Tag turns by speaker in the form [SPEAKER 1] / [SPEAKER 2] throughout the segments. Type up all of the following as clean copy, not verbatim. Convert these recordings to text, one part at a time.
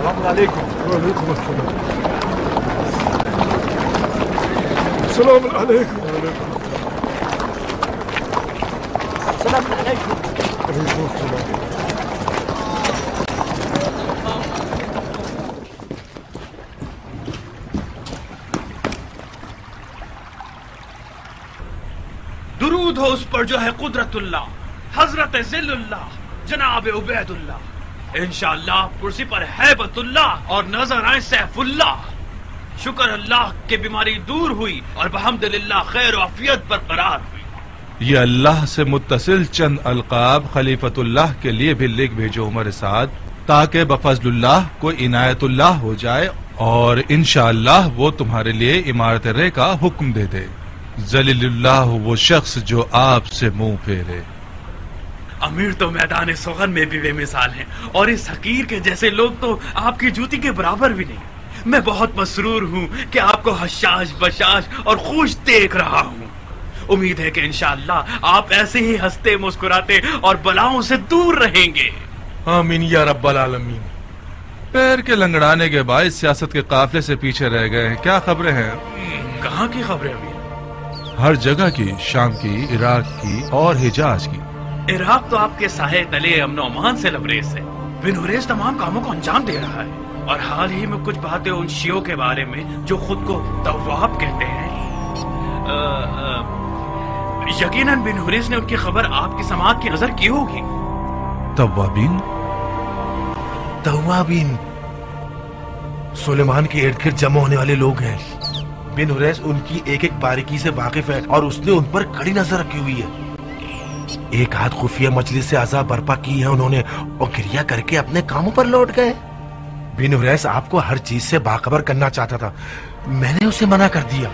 [SPEAKER 1] السلام علیکم.
[SPEAKER 2] وعلیکم السلام. السلام علیکم.
[SPEAKER 1] السلام علیکم.
[SPEAKER 2] وعلیکم السلام.
[SPEAKER 3] درود ہو اس پر جو ہے قدرت اللہ حضرت ذل اللہ جناب عبید اللہ. انشاءاللہ کرسی پر ہیبت اللہ اور نظر آئے سیف اللہ. شکر اللہ کہ بیماری دور ہوئی اور بحمدللہ خیر و عافیت برقرار ہوئی.
[SPEAKER 4] یہ اللہ سے متصل چند القاب خلیفۃ اللہ کے لیے بھی لکھ بھیجو عمر سعد، تاکہ بفضل اللہ کو عنایت اللہ ہو جائے اور انشاءاللہ وہ تمہارے لیے عمارت رے کا حکم دے دے. ذلیل اللہ وہ شخص جو آپ سے منہ پھیرے.
[SPEAKER 3] امیر تو میدان سخن میں بھی بے مثال ہیں اور اس حقیر کے جیسے لوگ تو آپ کی جوتی کے برابر بھی نہیں. میں بہت مسرور ہوں کہ آپ کو حشاش بشاش اور خوش دیکھ رہا ہوں. امید ہے کہ انشاءاللہ آپ ایسے ہی ہنستے مسکراتے اور بلاؤں سے دور رہیں گے.
[SPEAKER 2] آمین یا رب العالمین.
[SPEAKER 4] پیر کے لنگڑانے کے باعث سیاست کے قافلے سے پیچھے رہ گئے ہیں. کیا خبریں ہیں؟
[SPEAKER 3] کہاں کی خبریں امیر؟
[SPEAKER 4] ہر جگہ کی، شام کی، عراق کی اور حجاز کی.
[SPEAKER 3] عراق تو آپ کے سائے تلے امن و امان سے لبریز ہے. بن حریث تمام کاموں کو انجام دے رہا ہے اور حال ہی میں کچھ باتیں ان شیعوں کے بارے میں جو خود کو تواب کہتے ہیں. یقیناً بن حریث نے ان کی خبر آپ کی سماعت کی نظر کی ہوگی.
[SPEAKER 4] توابین؟
[SPEAKER 5] توابین سلیمان کے ارد گرد جمع ہونے والے لوگ ہیں. بن حریث ان کی ایک ایک باریکی سے واقف ہے اور اس نے ان پر کڑی نظر رکھی ہوئی ہے. ایک ہاتھ خفیہ مجلس سے عذاب برپا کی ہے انہوں نے اور گریہ کر کے اپنے کاموں پر لوٹ گئے. بن حریث آپ کو ہر چیز سے باخبر کرنا چاہتا تھا، میں نے اسے منع کر دیا.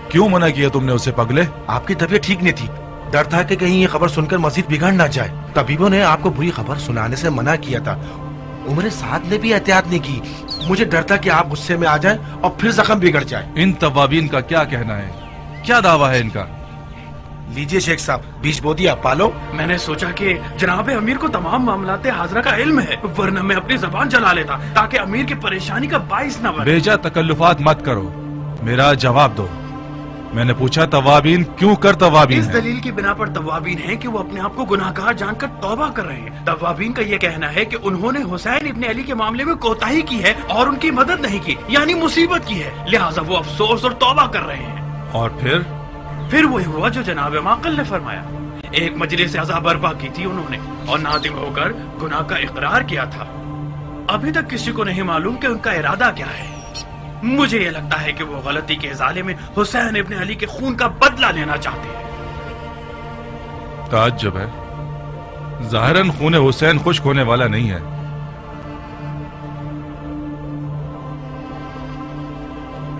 [SPEAKER 4] کیوں منع کیا تم نے اسے پگلے؟
[SPEAKER 5] آپ کی طبیعت ٹھیک نہیں تھی، ڈر تھا کہ کہیں یہ خبر سن کر مزید بگڑ نہ جائے. طبیبوں نے آپ کو بری خبر سنانے سے منع کیا تھا. عمر سعد نے بھی احتیاط نہیں کی. مجھے ڈر تھا کہ آپ غصے میں آ جائیں اور پھر زخم بگڑ جائے.
[SPEAKER 4] ان توابین کا کیا کہنا ہے؟ کیا دعویٰ ہے ان کا؟
[SPEAKER 5] لیجئے شیخ صاحب، بیچ بو دیا پالو.
[SPEAKER 3] میں نے سوچا کہ جناب امیر کو تمام معاملات حاضرہ کا علم ہے، ورنہ میں اپنی زبان چلا لیتا تاکہ امیر کی پریشانی کا باعث نہ بنے.
[SPEAKER 4] بیجا تکلفات مت کرو، میرا جواب دو. میں نے پوچھا توابین کیوں کر توابین
[SPEAKER 3] اس
[SPEAKER 4] ہے؟
[SPEAKER 3] دلیل کی بنا پر توابین ہیں کہ وہ اپنے آپ کو گناہ گار جان کر توبہ کر رہے ہیں. توابین کا یہ کہنا ہے کہ انہوں نے حسین ابن علی کے معاملے میں کوتاہی کی ہے اور ان کی مدد نہیں کی، یعنی مصیبت کی ہے، لہٰذا وہ افسوس اور توبہ کر رہے ہیں.
[SPEAKER 4] اور پھر
[SPEAKER 3] وہی ہوا جو جناب معقل نے فرمایا. ایک مجلس سے عذاب برپا کی تھی انہوں نے اور نادم ہو کر گناہ کا اقرار کیا تھا. ابھی تک کسی کو نہیں معلوم کہ ان کا ارادہ کیا ہے. مجھے یہ لگتا ہے کہ وہ غلطی کے ازالے میں حسین ابن علی کے خون کا بدلہ لینا چاہتے ہیں.
[SPEAKER 4] تعجب ہے، ظاہراً خون حسین خشک ہونے والا نہیں ہے.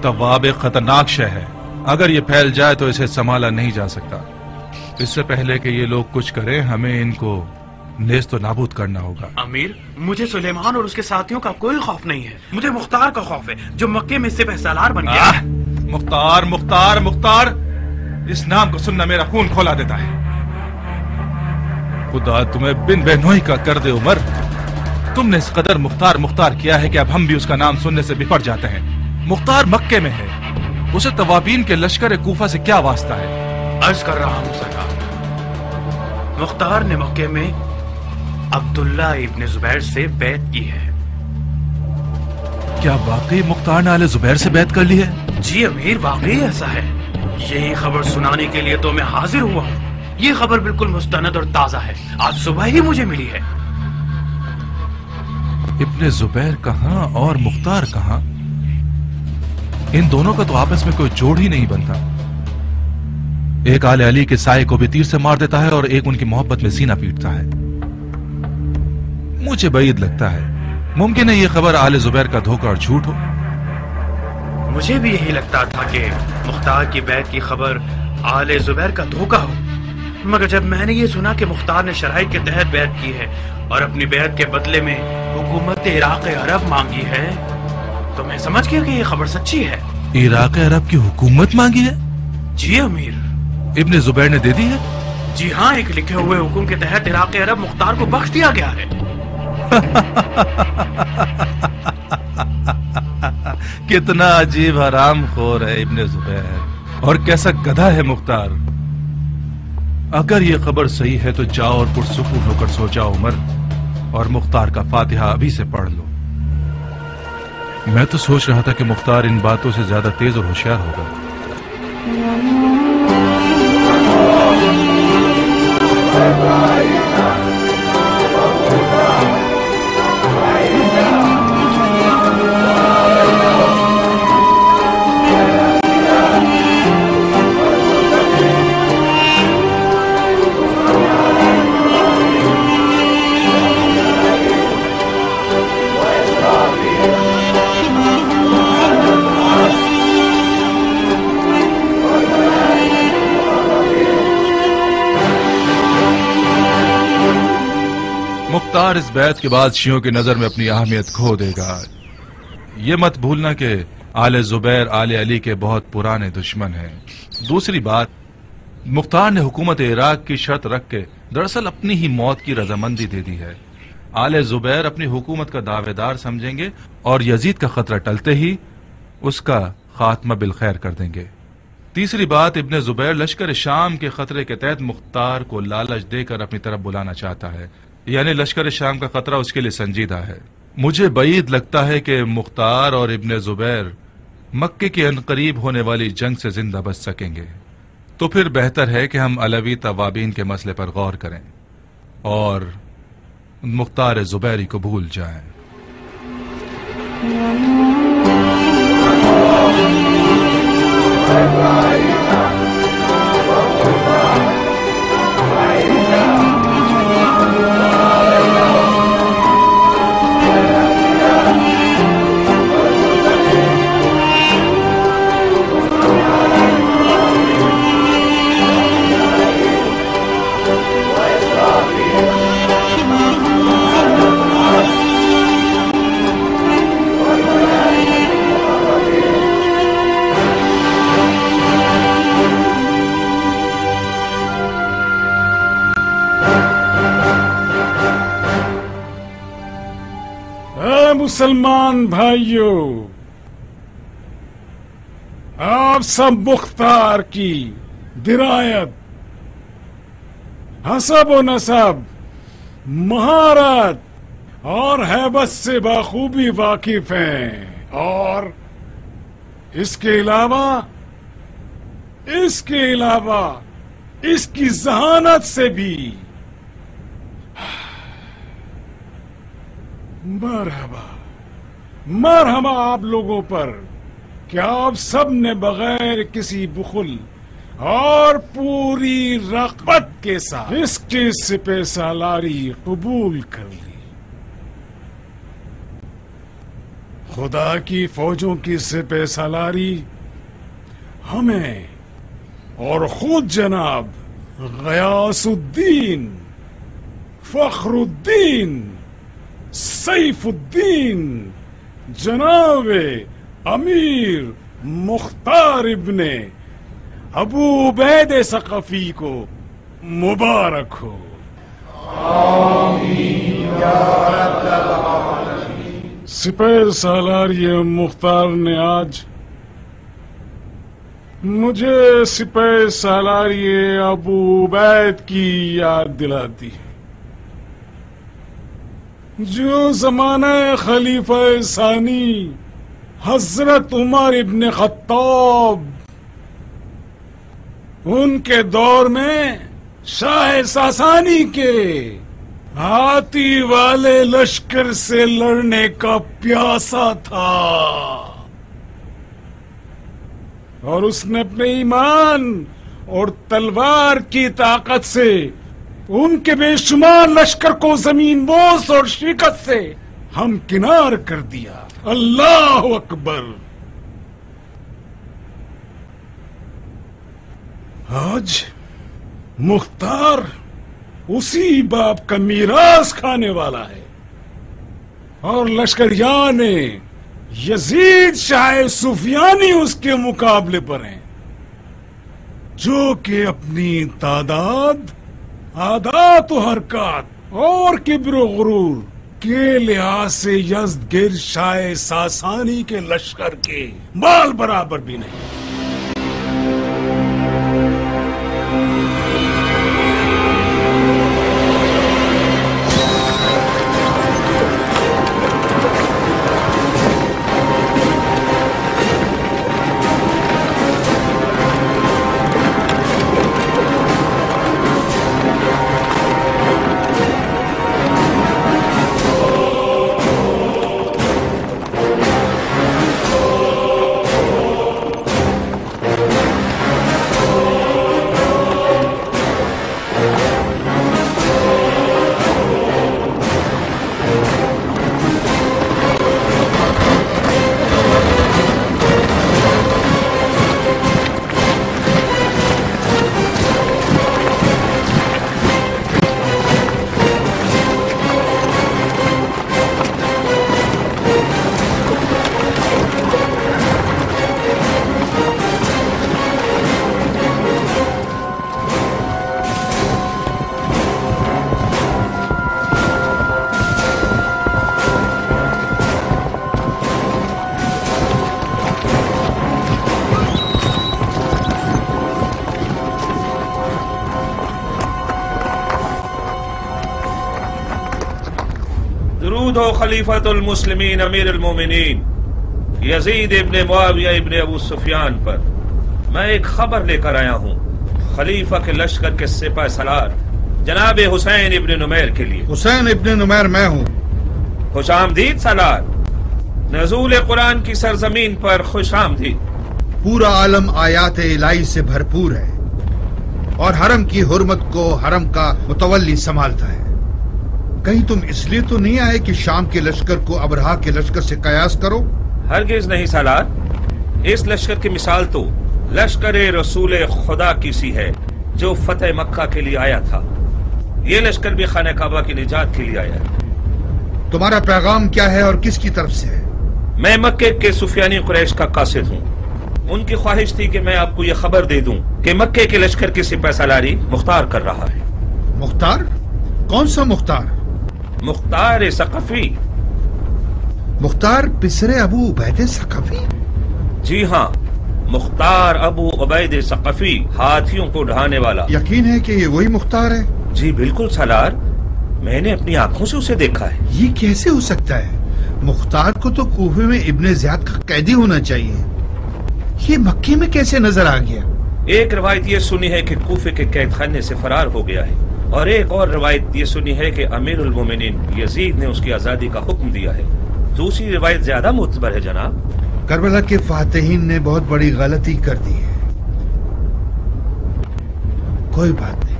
[SPEAKER 4] تواب ایک خطرناک شے ہے، اگر یہ پھیل جائے تو اسے سنبھالا نہیں جا سکتا. اس سے پہلے کہ یہ لوگ کچھ کریں ہمیں ان کو نیست و نابود کرنا ہوگا.
[SPEAKER 3] امیر، مجھے سلیمان اور اس کے ساتھیوں کا کوئی خوف نہیں ہے، مجھے مختار کا خوف ہے جو مکے میں سپہ سالار بن گیا.
[SPEAKER 4] مختار مختار مختار، اس نام کو سننا میرا خون کھولا دیتا ہے. خدا تمہیں بن بہنوئی کا کر دے عمر. تم نے اس قدر مختار مختار کیا ہے کہ اب ہم بھی اس کا نام سننے سے بپٹ جاتے ہیں. مختار مکے میں ہے، اسے توابین کے لشکر کوفہ سے کیا واسطہ ہے؟
[SPEAKER 3] عرض کر رہا ہوں سرکار، مختار نے مکے میں عبداللہ ابن زبیر سے بیعت کی ہے.
[SPEAKER 4] کیا واقعی مختار نے آل زبیر سے بیعت کر لی ہے؟
[SPEAKER 3] جی امیر، واقعی ایسا ہے. یہی خبر سنانے کے لیے تو میں حاضر ہوا ہوں. یہ خبر بالکل مستند اور تازہ ہے، آج صبح ہی مجھے ملی ہے.
[SPEAKER 4] ابن زبیر کہاں اور مختار کہاں؟ ان دونوں کا تو آپس میں کوئی جوڑ ہی نہیں بنتا. ایک آل علی کے سائے کو بھی تیر سے مار دیتا ہے اور ایک ان کی محبت میں سینہ پیٹتا ہے. مجھے بعید لگتا ہے ممکن ہے یہ خبر آل زبیر کا دھوکہ اور جھوٹ ہو.
[SPEAKER 3] مجھے بھی یہی لگتا تھا کہ مختار کی بیعت کی خبر آل زبیر کا دھوکہ ہو، مگر جب میں نے یہ سنا کہ مختار نے شرائط کے تحت بیعت کی ہے اور اپنی بیعت کے بدلے میں حکومت عراق عرب مانگی ہے تو میں سمجھ گیا کہ یہ خبر سچی ہے.
[SPEAKER 4] عراق عرب کی حکومت مانگی ہے؟
[SPEAKER 3] جی امیر.
[SPEAKER 4] ابن زبیر نے دے دی ہے؟
[SPEAKER 3] جی ہاں، ایک لکھے ہوئے حکم کے تحت عراق عرب مختار کو بخش دیا گیا ہے.
[SPEAKER 4] कितना अजीब हराम खोर है इब्ने जुबैर, और कैसा गधा है मुख्तार। अगर ये खबर सही है तो जाओ और पुरसुकून होकर सो जाओ उमर, और मुख्तार का फातिहा अभी से पढ़ लो। मैं तो सोच रहा था कि मुख्तार इन बातों से ज्यादा तेज और होशियार होगा। मुख्तार इस बैत के बाद शियों की नजर में अपनी अहमियत खो देगा। ये मत भूलना कि आले जुबैर आले अली के बहुत पुराने दुश्मन हैं। दूसरी बात, मुख्तार ने हुकूमत इराक की शर्त रख के दरअसल अपनी ही मौत की रजामंदी दे दी है। आले जुबैर अपनी हुकूमत का दावेदार समझेंगे और यजीद का खतरा टलते ही उसका खात्मा बिलखैर कर देंगे। तीसरी बात, इब्ने जुबैर लश्कर शाम के खतरे के तहत मुख्तार को लालच देकर अपनी तरफ बुलाना चाहता है, यानी लश्कर शाम का खतरा उसके लिए संजीदा है। मुझे बईद लगता है कि मुख्तार और इब्ने जुबैर मक्के के अनकरीब होने वाली जंग से जिंदा बच सकेंगे। तो फिर बेहतर है कि हम अलवी तवाबीन के मसले पर गौर करें और मुख्तार जुबैरी को भूल जाएं।
[SPEAKER 6] मुसलमान भाइयों, आप सब मुख्तार की दिरायत, हसब व नसब, महारत और हैबत से बाखूबी वाकिफ हैं, और इसके अलावा इसकी जहानत से भी मरहबा आप लोगों पर कि आप सब ने बगैर किसी बुखल और पूरी रग़बत के साथ इसकी सिपह सालारी कबूल कर ली। खुदा की फौजों की सिपह सालारी हमें और खुद जनाब गयासुद्दीन, फखरुद्दीन, सैफुद्दीन, जनाब अमीर मुख्तार इब्ने अबू उबैद सकफी को मुबारक हो। सिपह सालारी मुख्तार ने आज मुझे सिपह सालारी अबू उबैद की याद दिलाती है, जो ज़माना खलीफा सानी हजरत उमर इब्न खत्ताब, उनके दौर में शाह सासानी के हाथी वाले लश्कर से लड़ने का प्यासा था, और उसने अपने ईमान और तलवार की ताकत से उनके बेशुमार लश्कर को जमीन बोस और शिकस्त से हम किनार कर दिया। अल्लाह अकबर। आज मुख्तार उसी बाप का मीरास खाने वाला है, और लश्करिया ने यजीद शाह सुफियानी उसके मुकाबले पर हैं, जो कि अपनी तादाद, आदात व हरकत और किब्र गुरूर के लिहाज से यज़दगिर्द शाह सासानी के लश्कर के बाल बराबर भी नहीं।
[SPEAKER 7] दरूद हो खलीफतुल मुस्लिमीन अमीर अल मोमिनीन यजीद इब्ने मुआविया इब्ने अबू सुफियान पर मैं एक खबर लेकर आया हूँ खलीफा के लश्कर के सिपाही सलार जनाब हुसैन इब्ने नुमैर के लिए।
[SPEAKER 8] हुसैन इब्ने नुमैर मैं हूँ।
[SPEAKER 7] खुश आमदीद सलार, नज़ूल कुरान की सरजमीन पर खुश आमदीद।
[SPEAKER 8] पूरा आलम आयात इलाही से भरपूर है और हरम की हुर्मत को हरम का मुतवल्ली संभालता है। कहीं तुम इसलिए तो नहीं आए कि शाम के लश्कर को अबरहा के लश्कर से कयास करो?
[SPEAKER 7] हरगिज नहीं सालार, इस लश्कर की मिसाल तो लश्कर रसूल खुदा की सी है जो फतेह मक्का के लिए आया था। ये लश्कर भी खाने काबा की निजात के लिए आया है।
[SPEAKER 8] तुम्हारा पैगाम क्या है और किसकी तरफ से है?
[SPEAKER 7] मैं मक्के के सुफियानी कुरैश का कासिद हूँ। उनकी ख्वाहिश थी कि मैं आपको ये खबर दे दूं कि मक्के के लश्कर की सिपह सलारी मुख्तार कर रहा है।
[SPEAKER 8] मुख्तार? कौन सा मुख्तार?
[SPEAKER 7] मुख्तार सकफी।
[SPEAKER 8] मुख्तार पिसरे अबू उबैद सकफी?
[SPEAKER 7] जी हाँ, मुख्तार अबू उबैद सकफी, हाथियों को ढहाने वाला।
[SPEAKER 8] यकीन है कि ये वही मुख्तार है?
[SPEAKER 7] जी बिल्कुल सलार, मैंने अपनी आंखों से उसे देखा है।
[SPEAKER 8] ये कैसे हो सकता है? मुख्तार को तो कूफे में इब्ने ज़ियाद का कैदी होना चाहिए। ये मक्के में कैसे नजर आ गया?
[SPEAKER 7] एक रवायत ये सुनी है कि कूफे के कैद खाने से फरार हो गया है और एक और रवायत ये सुनी है कि अमीरुल मोमिनीन यजीद ने उसकी आजादी का हुक्म दिया है। दूसरी रवायत ज्यादा मुतबर है जनाब।
[SPEAKER 8] करबला के फातिहीन ने बहुत बड़ी गलती कर दी है। कोई बात नहीं,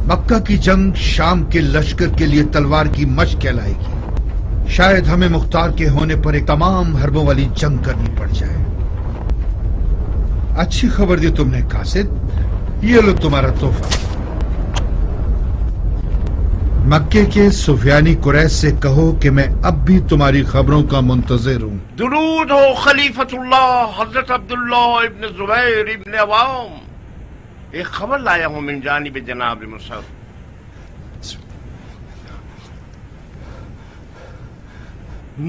[SPEAKER 8] मक्का की जंग शाम के लश्कर के लिए तलवार की मशक कहलाएगी। शायद हमें मुख्तार के होने पर एक तमाम हरबों वाली जंग करनी पड़ जाए। अच्छी खबर दी तुमने कासिद, ये लो तुम्हारा तोहफा। मक्के के सुफियानी कुरैश से कहो कि मैं अब भी तुम्हारी खबरों का मुंतजिर हूँ।
[SPEAKER 1] दुरूद हो खलीफतुल्लाह हजरत अब्दुल्ला इब्न जुबैर इब्न अवाम। एक खबर लाया हूँ मिन जानिब जनाब मुसअब।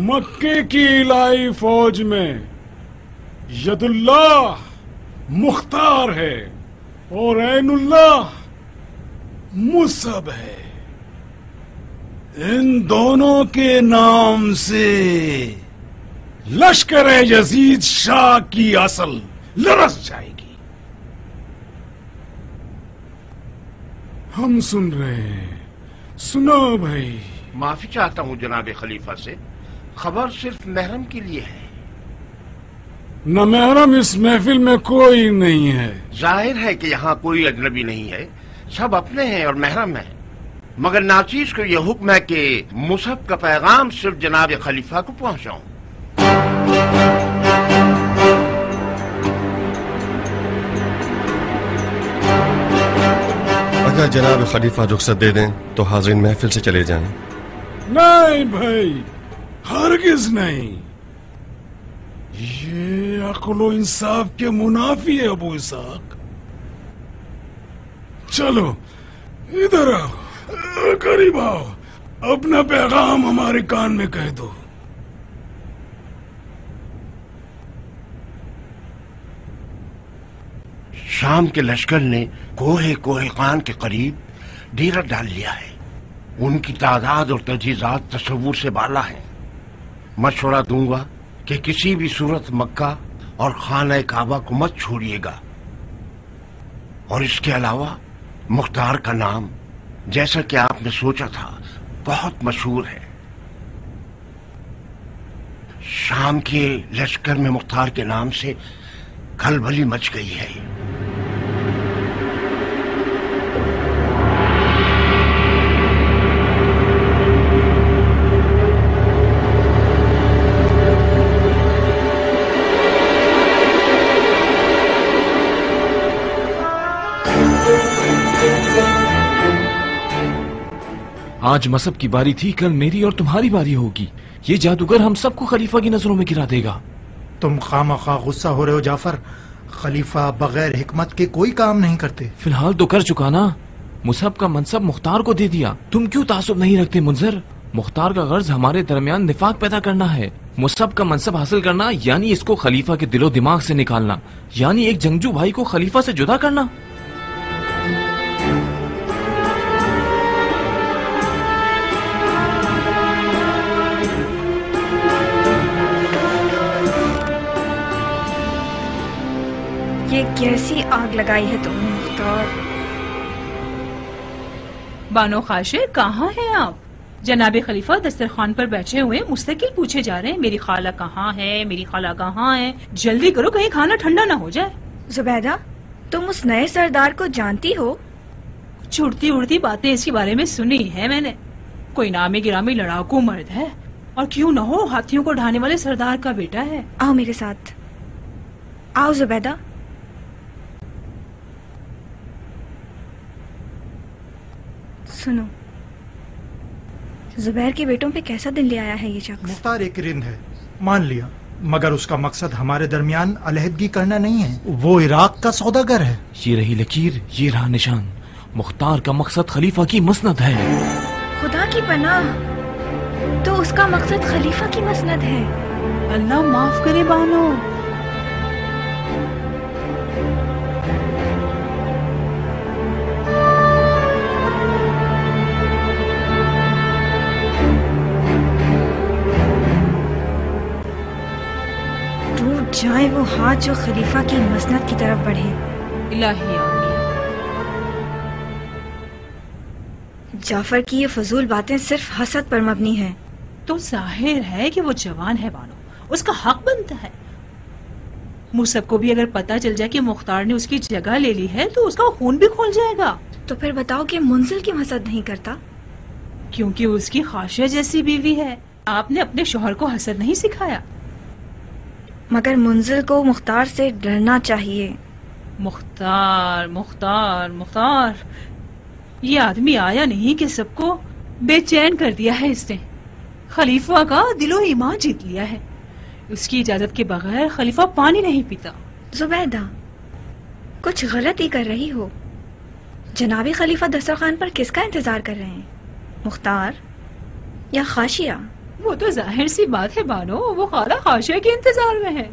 [SPEAKER 6] मक्के की इलाही फौज में यदुल्लाह मुख्तार है और ऐनुल्लाह मुसअब है। इन दोनों के नाम से लश्कर यजीद शाह की असल लरस जाएगी। हम सुन रहे हैं, सुनो भाई।
[SPEAKER 1] माफी चाहता हूँ जनाब खलीफा से, खबर सिर्फ महरम के लिए है।
[SPEAKER 6] न महरम इस महफिल में कोई नहीं है।
[SPEAKER 1] जाहिर है कि यहाँ कोई अजनबी नहीं है, सब अपने हैं और महरम है। मगर नाचीज को यह हुक्म है कि मुसअब का पैगाम सिर्फ जनाब खलीफा को पहुंचाऊं।
[SPEAKER 9] अगर जनाब खलीफा रुख्सत दे दें तो हाज़रीन महफिल से चले जाएं।
[SPEAKER 6] नहीं भाई, हरगिज नहीं। ये अक्ल इंसाफ के मुनाफी है अबू इसाक। चलो इधर आओ, करीब आओ। अपना पैगाम हमारे कान में कह दो।
[SPEAKER 1] शाम के लश्कर ने कोहे खान के करीब डेरा डाल लिया है। उनकी तादाद और तजीज़ात तस्वुर से बाला है। मशवरा दूंगा कि किसी भी सूरत मक्का और खाना काबा को मत छोड़िएगा। और इसके अलावा मुख्तार का नाम, जैसा कि आपने सोचा था, बहुत मशहूर है। शाम के लश्कर में मुख्तार के नाम से खलबली मच गई है।
[SPEAKER 10] आज मसब की बारी थी, कल मेरी और तुम्हारी बारी होगी। ये जादूगर हम सबको खलीफा की नजरों में गिरा देगा।
[SPEAKER 11] तुम खामखा गुस्सा हो रहे हो जाफर। खलीफा बगैर हिकमत के कोई काम नहीं करते।
[SPEAKER 10] फिलहाल तो कर चुका ना। मुसहब का मनसब मुख्तार को दे दिया। तुम क्यों तासुब नहीं रखते मुंजर? मुख्तार का गर्ज हमारे दरमियान निफाक पैदा करना है। मुसहब का मनसब हासिल करना यानी इसको खलीफा के दिलो दिमाग से निकालना, यानी एक जंगजू भाई को खलीफा से जुदा करना।
[SPEAKER 12] ये कैसी आग लगाई है तुमने मुख्तार?
[SPEAKER 13] बानो खाशे, कहाँ हैं आप? जनाब खलीफा दस्तरखान पर बैठे हुए मुस्तकिल पूछे जा रहे हैं, मेरी खाला कहाँ है, मेरी खाला कहाँ है? जल्दी करो, कहीं खाना ठंडा ना हो जाए।
[SPEAKER 12] जुबैदा, तुम उस नए सरदार को जानती हो?
[SPEAKER 13] छुड़ती उड़ती बातें इसके बारे में सुनी है मैंने। कोई नामी गिरामी लड़ाकू मर्द है, और क्यों न हो हाथियों को ढाने वाले सरदार का बेटा है।
[SPEAKER 12] आओ मेरे साथ, आओ जुबैदा। सुनो, जुबैर के बेटों पे कैसा दिन ले आया है ये शख्स?
[SPEAKER 11] मुख्तार एक रिंद है, मान लिया, मगर उसका मकसद हमारे दरमियान अलहदगी करना नहीं है। वो इराक का सौदागर है।
[SPEAKER 10] ये रही लकीर, ये रहा निशान। मुख्तार का मकसद खलीफा की मसनद है।
[SPEAKER 12] खुदा की पनाह, तो उसका मकसद खलीफा की मसनद है।
[SPEAKER 13] अल्लाह माफ करे बानो।
[SPEAKER 12] जाए वो हाथ जो खलीफा की मसनद की तरफ बढ़े।
[SPEAKER 13] इलाही आमीन।
[SPEAKER 12] जाफर की ये फजूल बातें सिर्फ हसद पर मबनी हैं।
[SPEAKER 13] तो जाहिर है कि वो जवान है बानो, उसका हक बनता है। मुसहब को भी अगर पता चल जाए कि मुख्तार ने उसकी जगह ले ली है तो उसका खून भी खोल जाएगा।
[SPEAKER 12] तो फिर बताओ कि मुंजिल क्यों हसद नहीं करता?
[SPEAKER 13] क्योंकि उसकी खाशिया जैसी बीवी है। आपने अपने शोहर को हसद नहीं सिखाया।
[SPEAKER 12] मगर मुंजिल को मुख्तार से डरना चाहिए।
[SPEAKER 13] मुख्तार मुख्तार मुख्तार, ये आदमी आया नहीं कि सबको बेचैन कर दिया है इसने। खलीफा का दिलो ईमान जीत लिया है। उसकी इजाजत के बगैर खलीफा पानी नहीं पीता।
[SPEAKER 12] जुबैदा, कुछ गलत ही कर रही हो। जनाबी खलीफा दस्तरखान पर किसका इंतजार कर रहे हैं, मुख्तार या खाशिया?
[SPEAKER 13] वो तो जाहिर सी बात है बानो, वो खाला खाशिया के इंतजार में है।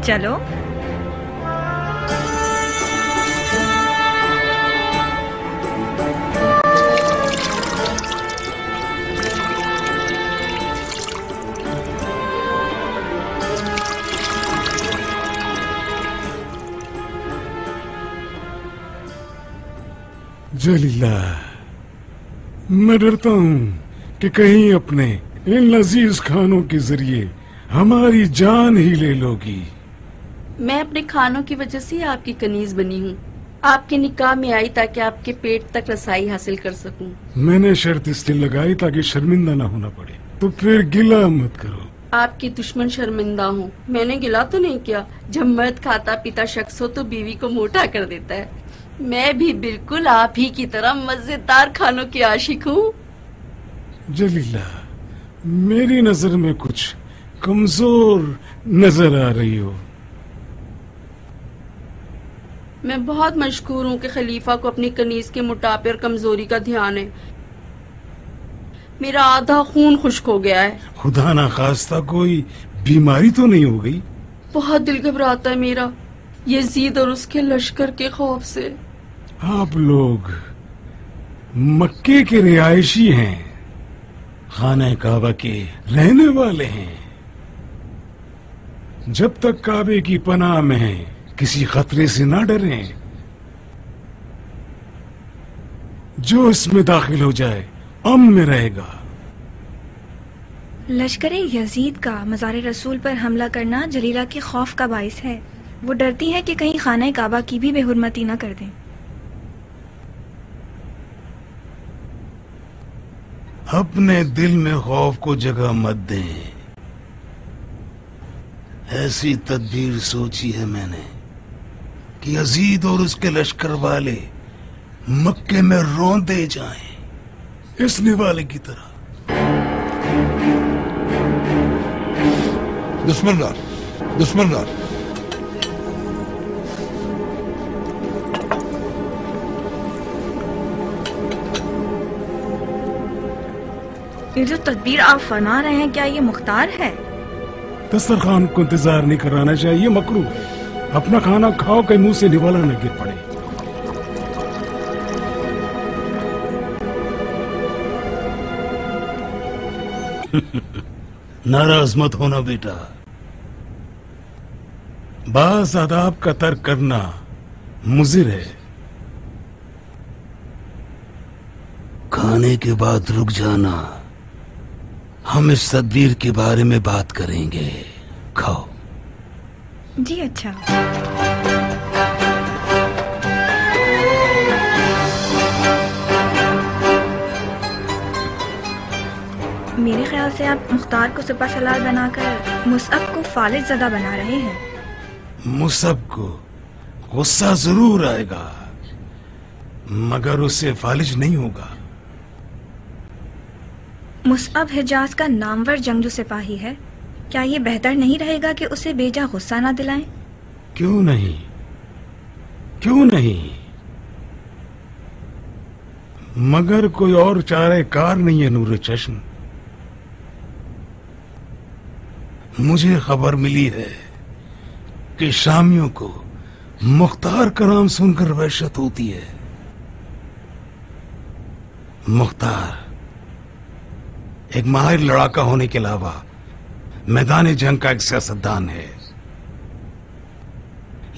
[SPEAKER 12] चलो।
[SPEAKER 6] जलीला, मैं डरता हूँ कि कहीं अपने इन लजीज खानों के जरिए हमारी जान ही ले लोगी।
[SPEAKER 14] मैं अपने खानों की वजह से आपकी कनीज बनी हूँ। आपके निकाह में आई ताकि आपके पेट तक रसाई हासिल कर सकूं।
[SPEAKER 6] मैंने शर्त इसलिए लगाई ताकि शर्मिंदा ना होना पड़े। तो फिर गिला मत करो।
[SPEAKER 14] आपकी दुश्मन शर्मिंदा हूँ। मैंने गिला तो नहीं किया। जब मर्द खाता पीता शख्स हो तो बीवी को मोटा कर देता है। मैं भी बिल्कुल आप ही की तरह मजेदार खानों की आशिक हूँ।
[SPEAKER 6] जलीला, मेरी नजर में कुछ कमजोर नजर आ रही हो।
[SPEAKER 14] मैं बहुत मशकूर हूँ कि खलीफा को अपनी कनीज के मोटापे और कमजोरी का ध्यान है। मेरा आधा खून खुश्क हो गया है।
[SPEAKER 6] खुदा ना खास्ता कोई बीमारी तो नहीं हो गई?
[SPEAKER 14] बहुत दिल घबराता है मेरा यजीद और उसके लश्कर के खौफ से।
[SPEAKER 6] आप लोग मक्के के रिहायशी हैं, खाना काबा के रहने वाले हैं। जब तक काबे की पनाह में हैं, किसी खतरे से ना डरें। जो इसमें दाखिल हो जाए अमन में रहेगा।
[SPEAKER 12] लश्कर यजीद का मज़ार रसूल पर हमला करना जलीला के खौफ का बाइस है। वो डरती है कि कहीं खाना काबा की भी बेहुरमती न कर दें।
[SPEAKER 6] अपने दिल में खौफ को जगह मत दें। ऐसी तदबीर सोची है मैंने कि यजीद और उसके लश्कर वाले मक्के में रौंदे जाएं, इस निवाले की तरह।
[SPEAKER 15] दुश्मन रार।
[SPEAKER 12] ये जो तदबीर आप फरमा रहे हैं, क्या ये मुख्तार है?
[SPEAKER 6] दस्तरखान को इंतजार नहीं कराना चाहिए, मकरूह है। अपना खाना खाओ, कहीं मुंह से निवाला न गिर पड़े। नाराज मत होना बेटा। बास आदाब का तर्क करना मुज़िर है। खाने के बाद रुक जाना, हम इस तदबीर के बारे में बात करेंगे। खाओ।
[SPEAKER 12] जी अच्छा। मेरे ख्याल से आप मुख्तार को सुपा सलाद बनाकर मुसअब को फालिज ज़दा बना रहे हैं।
[SPEAKER 6] मुसअब को गुस्सा जरूर आएगा, मगर उससे फालिज नहीं होगा।
[SPEAKER 12] मुसअब हिजाज का नामवर जंगजू सिपाही है। क्या ये बेहतर नहीं रहेगा कि उसे बेजा गुस्सा ना दिलाएं?
[SPEAKER 6] क्यों नहीं, क्यों नहीं, मगर कोई और चारे कार नहीं है नूर चश्म। मुझे खबर मिली है कि शामियों को मुख्तार का नाम सुनकर वहशत होती है। मुख्तार एक माहिर लड़ाका होने के अलावा मैदान जंग का एक सियासतदान है।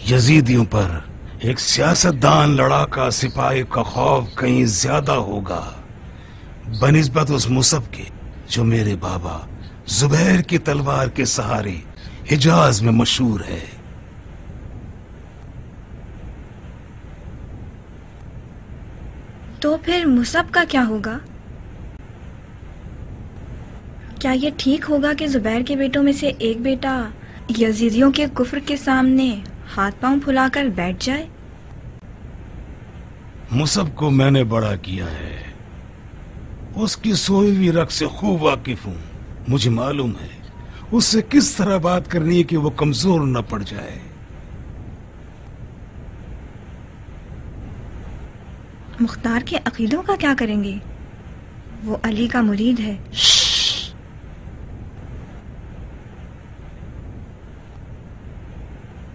[SPEAKER 6] यजीदियों पर एक सियासतदान लड़ाका सिपाही का खौफ कहीं ज्यादा होगा बनिस्बत उस मुसअब के जो मेरे बाबा जुबैर की तलवार के सहारे हिजाज में मशहूर है।
[SPEAKER 12] तो फिर मुसअब का क्या होगा? क्या ये ठीक होगा कि जुबैर के बेटों में से एक बेटा यजीदियों के कुफ्र के सामने हाथ पांव फुलाकर बैठ जाए?
[SPEAKER 6] मुसअब को मैंने बड़ा किया है, उसकी सोई हुई रग से खूब वाकिफ हूं। मुझे मालूम है उससे किस तरह बात करनी है कि वो कमजोर न पड़ जाए।
[SPEAKER 12] मुख्तार के अकीदों का क्या करेंगे? वो अली का मुरीद है।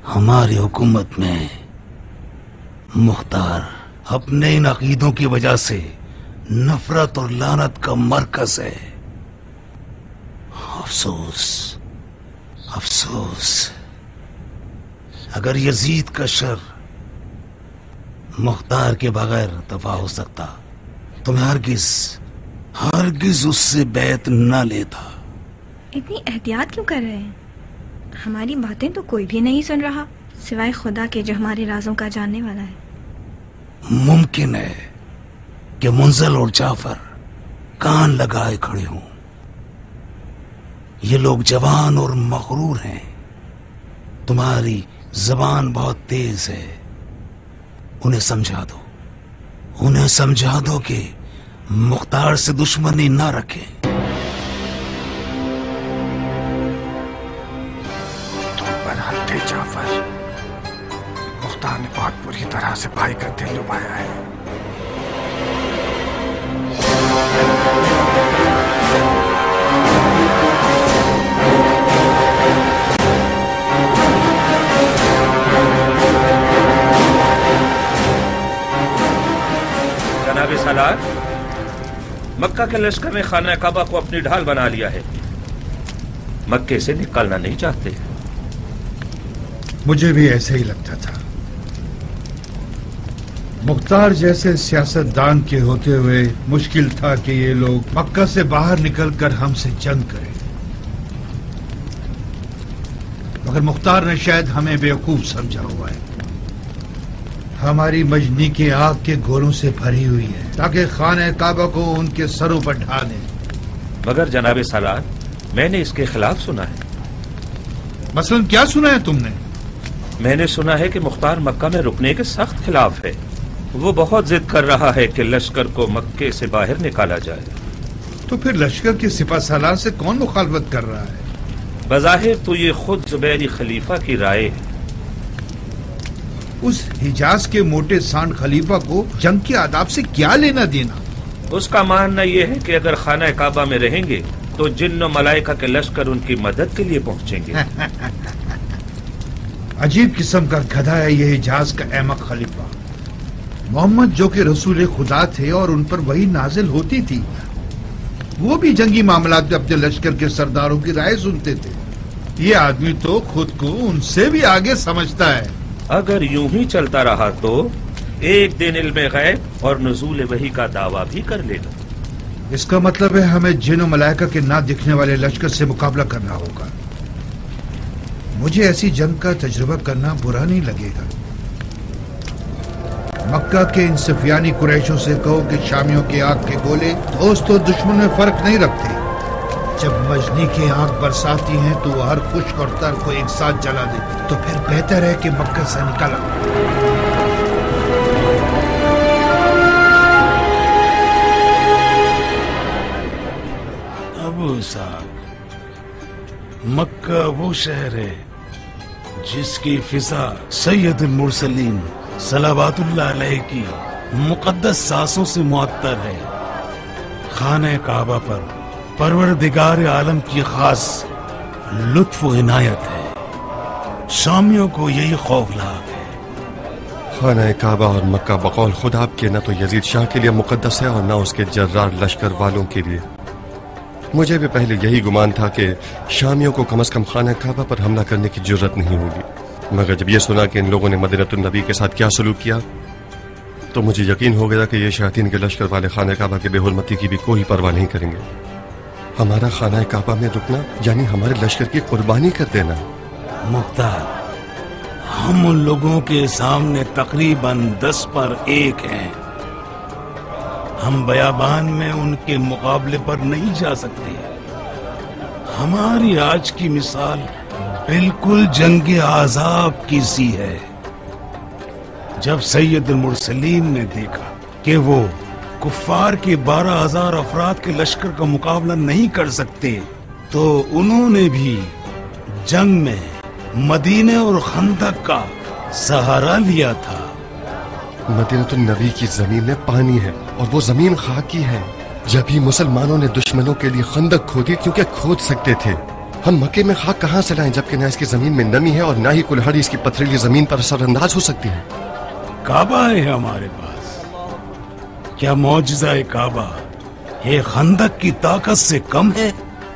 [SPEAKER 6] हमारी हुकूमत में मुख्तार अपने इन अकीदों की वजह से नफरत और लानत का मरकज है। अफसोस, अफसोस, अगर यजीद का शर मुख्तार के बगैर दफा हो सकता तो मैं हरगिज हरगिज उससे बैत न लेता।
[SPEAKER 12] इतनी एहतियात क्यों कर रहे हैं? हमारी बातें तो कोई भी नहीं सुन रहा सिवाय खुदा के जो हमारे राजों का जानने वाला है।
[SPEAKER 6] मुमकिन है कि मुंजल और जाफर कान लगाए खड़े हों। ये लोग जवान और मगरूर हैं। तुम्हारी जबान बहुत तेज है, उन्हें समझा दो, उन्हें समझा दो कि मुख्तार से दुश्मनी ना रखें।
[SPEAKER 16] तुम पर हद थे जाफर। मुख्तार ने बहुत बुरी तरह से भाई का दिल डुबाया है।
[SPEAKER 7] मक्का के लश्कर ने खाना काबा को अपनी ढाल बना लिया है, मक्के से निकलना नहीं चाहते।
[SPEAKER 8] मुझे भी ऐसे ही लगता था। मुख्तार जैसे सियासतदान के होते हुए मुश्किल था कि ये लोग मक्का से बाहर निकलकर हमसे जंग करें, मगर मुख्तार ने शायद हमें बेवकूफ समझा हुआ है। हमारी मजनी की आग के गोलों से भरी हुई है ताकि खाने काबा को उनके सरों पर ढा दें।
[SPEAKER 7] मगर जनाब सालार, मैंने इसके खिलाफ सुना है।
[SPEAKER 8] मसलन क्या सुना है तुमने?
[SPEAKER 7] मैंने सुना है कि मुख्तार मक्का में रुकने के सख्त खिलाफ है। वो बहुत जिद कर रहा है कि लश्कर को मक्के से बाहर निकाला जाए।
[SPEAKER 8] तो फिर लश्कर के सिपा सालार से कौन मुखालफत कर रहा है?
[SPEAKER 7] बज़ाहिर तो ये खुद जुबैरी खलीफा की राय है।
[SPEAKER 8] उस हिजाज के मोटे सांड खलीफा को जंग के आदाब से क्या लेना देना?
[SPEAKER 7] उसका मानना यह है कि अगर खाना काबा में रहेंगे तो जिन्न मलाइका के लश्कर उनकी मदद के लिए पहुंचेंगे।
[SPEAKER 8] अजीब किस्म का गधा है ये हिजाज का अहमक खलीफा। मोहम्मद जो कि रसूल खुदा थे और उन पर वही नाजिल होती थी, वो भी जंगी मामलात में अपने लश्कर के सरदारों की राय सुनते थे। ये आदमी तो खुद को उनसे भी आगे समझता है।
[SPEAKER 7] अगर यूं ही चलता रहा तो एक दिन इल्म गैब और नुज़ूल वही का दावा भी कर लेगा।
[SPEAKER 8] इसका मतलब है हमें जिन मलाइका के ना दिखने वाले लश्कर से मुकाबला करना होगा। मुझे ऐसी जंग का तजुर्बा करना बुरा नहीं लगेगा। मक्का के इन सफियानी कुरैशों से कहो कि शामियों के आग के गोले दोस्त और दुश्मन में फर्क नहीं रखते। जब मजनी की आग बरसाती हैं तो हर खुश्क और तर को एक साथ जला देती। तो फिर बेहतर है कि मक्का से निकला।
[SPEAKER 6] अबू साहब, मक्का वो शहर है जिसकी फिजा सैयदुल मुरसलीन सलावतुल्लाह अलैहि की मुकद्दस सांसों से मुअत्तर है। खाने काबा पर परवरदिगार आलम की खास लुत्फ व इनायत है। शामियों को यही खौफनाक है।
[SPEAKER 9] खाना काबा और मक्का बकौल खुद आपके न तो यजीद शाह के लिए मुकद्दस है और न उसके जर्रार लश्कर वालों के लिए। मुझे भी पहले यही गुमान था कि शामियों को कम से कम खाना काबा पर हमला करने की जरूरत नहीं होगी, मगर जब ये सुना कि इन लोगों ने मदीनतुन नबी के साथ क्या सलूक किया तो मुझे यकीन हो गया कि ये शयातीन के लश्कर वाले खाना काबा की बेहुरमती की भी कोई परवाह नहीं करेंगे। हमारा खाना काबा में रुकना यानी हमारे लश्कर की कुर्बानी कर देना।
[SPEAKER 6] मुख्तार, हम उन लोगों के सामने तकरीबन 10 पर 1 हैं। हम बयाबान में उनके मुकाबले पर नहीं जा सकते। हमारी आज की मिसाल बिल्कुल जंग आजाब की सी है। जब सैयदुल मुरसलीन ने देखा कि वो कुफ्फार के 12,000 अफराद के लश्कर का मुकाबला नहीं कर सकते, तो उन्होंने भी जंग में मदीने और खंदक का सहारा लिया था।
[SPEAKER 9] मदीनतुन नबी की जमीन में पानी है और वो जमीन खाकी है। जब ही मुसलमानों ने दुश्मनों के लिए खंदक खोदी क्योंकि खोद सकते थे। हम मक्के में खाक कहां से लाएं जबकि न इसकी जमीन में नमी है और न ही कुल्हाड़ी इसकी पथरीली जमीन पर असरअंदाज हो सकती है।
[SPEAKER 6] काबा है हमारे पास। क्या मौजज़ा काबा ये खंदक की ताकत से कम है?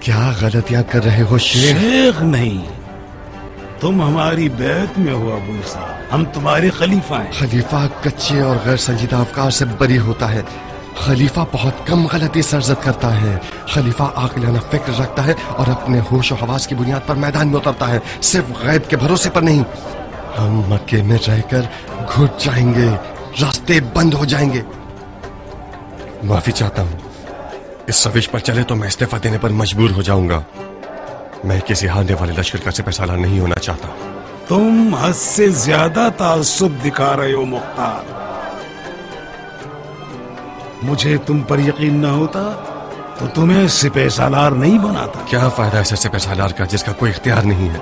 [SPEAKER 9] क्या गलतियां कर रहे हो शेख?
[SPEAKER 6] शेख नहीं, तुम हमारी बैत में हो अबू साहब। हम तुम्हारे खलीफा हैं।
[SPEAKER 9] खलीफा कच्चे और गैर संजीदा अफकार से बरी होता है। खलीफा बहुत कम गलती सरजद करता है। खलीफा आकिलाना फिक्र रखता है और अपने होश और हवास की बुनियाद पर मैदान में उतरता है, सिर्फ गैब के भरोसे पर नहीं। हम मक्के में रहकर घुट जाएंगे, रास्ते बंद हो जाएंगे। माफी चाहता हूँ, इस सविश पर चले तो मैं इस्तीफा देने पर मजबूर हो जाऊंगा। मैं किसी हारने वाले लश्कर का सिपहसालार नहीं होना चाहता।
[SPEAKER 6] तुम हद से ज्यादा ताज्जुब दिखा रहे हो मुख्तार। मुझे तुम पर यकीन न होता तो तुम्हें सिपहसालार नहीं बनाता।
[SPEAKER 9] क्या फायदा ऐसे सिपहसालार का जिसका कोई इख्तियार नहीं है?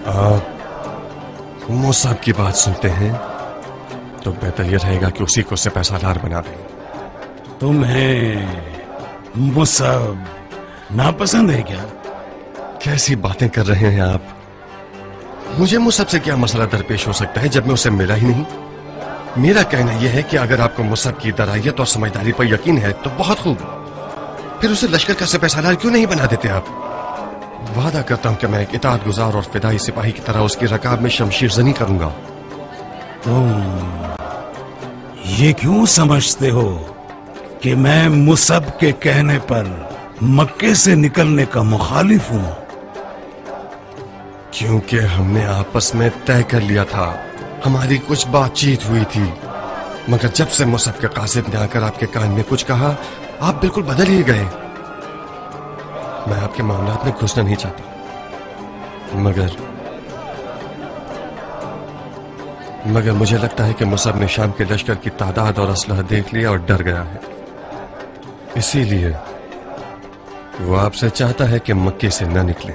[SPEAKER 9] आप मुसअब की बात सुनते हैं तो बेहतर यह रहेगा कि उसी को सिपहसालार बना दें।
[SPEAKER 6] तुम्हें मुसअब नापसंद है क्या?
[SPEAKER 9] कैसी बातें कर रहे हैं आप? मुझे मुसअब से क्या मसला दरपेश हो सकता है जब मैं उसे मिला ही नहीं? میرا کہنا یہ ہے کہ اگر آپ کو مصعب کی درائیت اور سمجھداری پر یقین ہے تو بہت خوب، پھر اسے لشکر کا سپہ سالار کیوں نہیں بنا دیتے آپ؟ وعدہ کرتا ہوں کہ میں ایک اطاعت گزار اور فدائی سپاہی کی طرح اس کی رکاب میں شمشیر زنی کروں گا۔
[SPEAKER 6] یہ کیوں سمجھتے ہو کہ میں مصعب کے کہنے پر مکے سے نکلنے کا مخالف ہوں؟
[SPEAKER 9] کیونکہ ہم نے آپس میں طے کر لیا تھا، ہماری کچھ بات چیت ہوئی تھی، مگر جب سے مصعب کے قاصد نے آ کر آپ کے کان میں کچھ کہا آپ بالکل بدل ہی گئے۔ میں آپ کے معاملات میں گھسنا نہیں چاہتا، مگر مجھے لگتا ہے کہ مصعب نے شام کے لشکر کی تعداد اور اسلحہ دیکھ لیا اور ڈر گیا ہے، اسی لیے وہ آپ سے چاہتا ہے کہ مکے سے نہ نکلے۔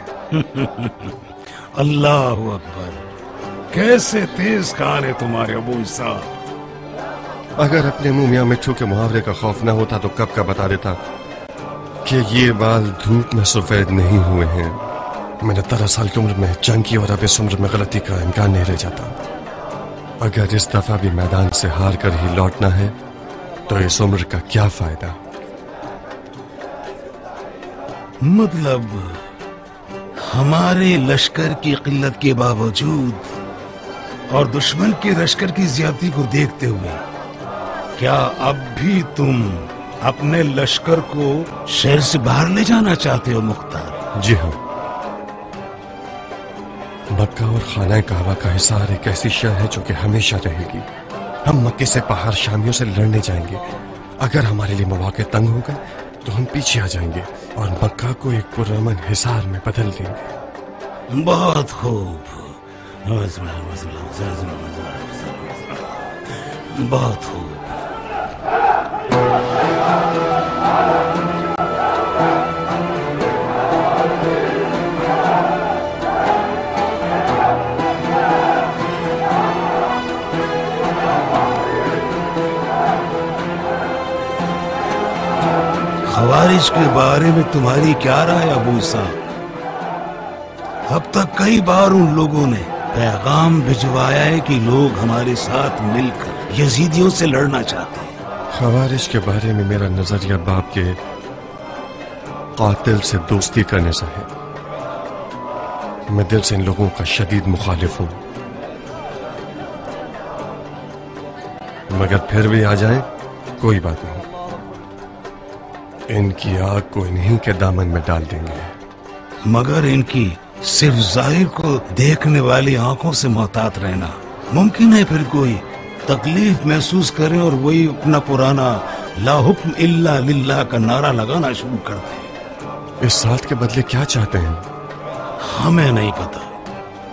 [SPEAKER 6] اللہ اکبر، کیسے تیز کار ہے تمہارے ابو اسحاق۔
[SPEAKER 9] اگر اپنے منہ میاں مٹھو کے محاورے کا خوف نہ ہوتا تو کب کا بتا دیتا کہ یہ بال دھوپ میں سفید نہیں ہوئے ہیں۔ میں نے 13 سال کی عمر میں جنگ کی اور اب اس عمر میں غلطی کا امکان نہیں رہ جاتا۔ اگر اس دفعہ بھی میدان سے ہار کر ہی لوٹنا ہے تو اس عمر کا کیا فائدہ؟
[SPEAKER 6] مطلب ہمارے لشکر کی قلت کے باوجود اور دشمن کے لشکر کی زیادتی کو دیکھتے ہوئے کیا اب بھی تم اپنے لشکر کو شہر سے باہر لے جانا چاہتے ہو مختار؟
[SPEAKER 9] جی ہاں، مکہ اور خانہ کعبہ کا حصار ایک ایسی شہر ہے جو کہ ہمیشہ رہے گی۔ ہم مکے سے باہر شامیوں سے لڑنے جائیں گے، اگر ہمارے لیے مواقع تنگ ہو گئے تو ہم پیچھے آ جائیں گے اور مکہ کو ایک پرامن حصار میں بدل دیں گے۔
[SPEAKER 6] بہت خوب، بہت خوب۔ خوارج کے بارے میں تمہاری کیا رائے ابو اسحاق؟ اب تک کئی بار ان لوگوں نے پیغام بھجوایا ہے کہ لوگ ہمارے ساتھ مل کر یزیدیوں سے لڑنا چاہتے ہیں۔
[SPEAKER 9] خوارج کے بارے میں میرا نظریہ باپ کے قاتل سے دوستی کرنے سے ہے۔ میں دل سے ان لوگوں کا شدید مخالف ہوں، مگر پھر بھی آ جائیں کوئی بات نہیں، ان کی آگ کو انہی کے دامن میں ڈال دیں گے۔
[SPEAKER 6] مگر ان کی صرف ظاہر کو دیکھنے والی آنکھوں سے محتاط رہنا۔ ممکن ہے پھر کوئی تکلیف محسوس کرے اور وہی اپنا پرانا لا حکم الا للہ کا نعرہ لگانا شروع کر دے۔
[SPEAKER 9] اس ساتھ کے بدلے کیا چاہتے ہیں؟
[SPEAKER 6] ہمیں نہیں پتا۔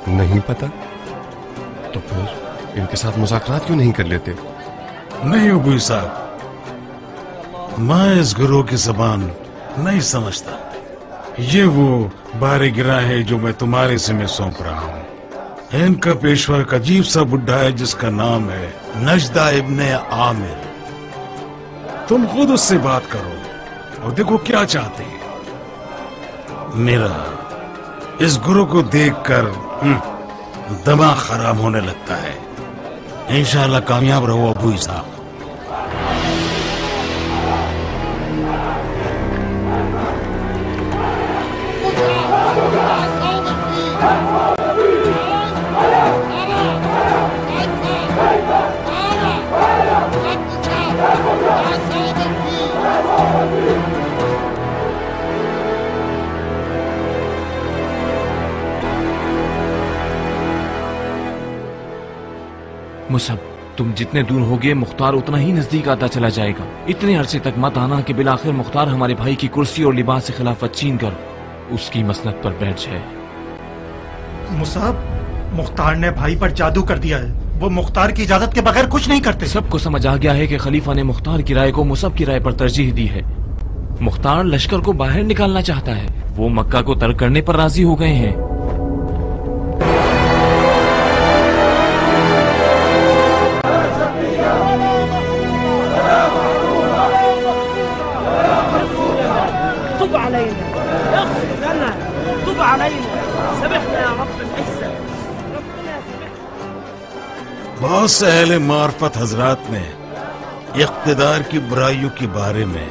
[SPEAKER 9] نہیں پتا تو پھر ان کے ساتھ مذاکرات کیوں نہیں کر لیتے؟
[SPEAKER 6] نہیں ابو صاحب، میں اس گروہ کی زبان نہیں سمجھتا۔ یہ وہ بار گرہ ہے جو میں تمہارے سے میں سونپ رہا ہوں۔ ان کا پیشوا ایک عجیب سا بڈھا ہے جس کا نام ہے نجدہ ابن عامر۔ تم خود اس سے بات کرو اور دیکھو کیا چاہتے ہیں۔ میرا اس گروہ کو دیکھ کر دماغ خراب ہونے لگتا ہے۔ انشاءاللہ کامیاب رہو ابو اسحاق۔
[SPEAKER 10] مصعب، تم جتنے دور ہوگے مختار اتنا ہی نزدیک آتا چلا جائے گا۔ اتنے عرصے تک مت آنا کہ بالآخر مختار ہمارے بھائی کی کرسی اور لباس سے خلافت چھین کر اس کی مسند پر بیٹھ جائے۔
[SPEAKER 11] مصعب، مختار نے بھائی پر جادو کر دیا ہے، وہ مختار کی اجازت کے بغیر کچھ نہیں کرتے۔
[SPEAKER 10] سب کو سمجھ آ گیا ہے کہ خلیفہ نے مختار کی رائے کو مصعب کی رائے پر ترجیح دی ہے۔ مختار لشکر کو باہر نکالنا چاہتا ہے، وہ مکہ کو ترک کرنے پر راضی ہو گئے ہیں۔
[SPEAKER 6] بہت سے اہل معرفت حضرات نے اقتدار کی برائیوں کے بارے میں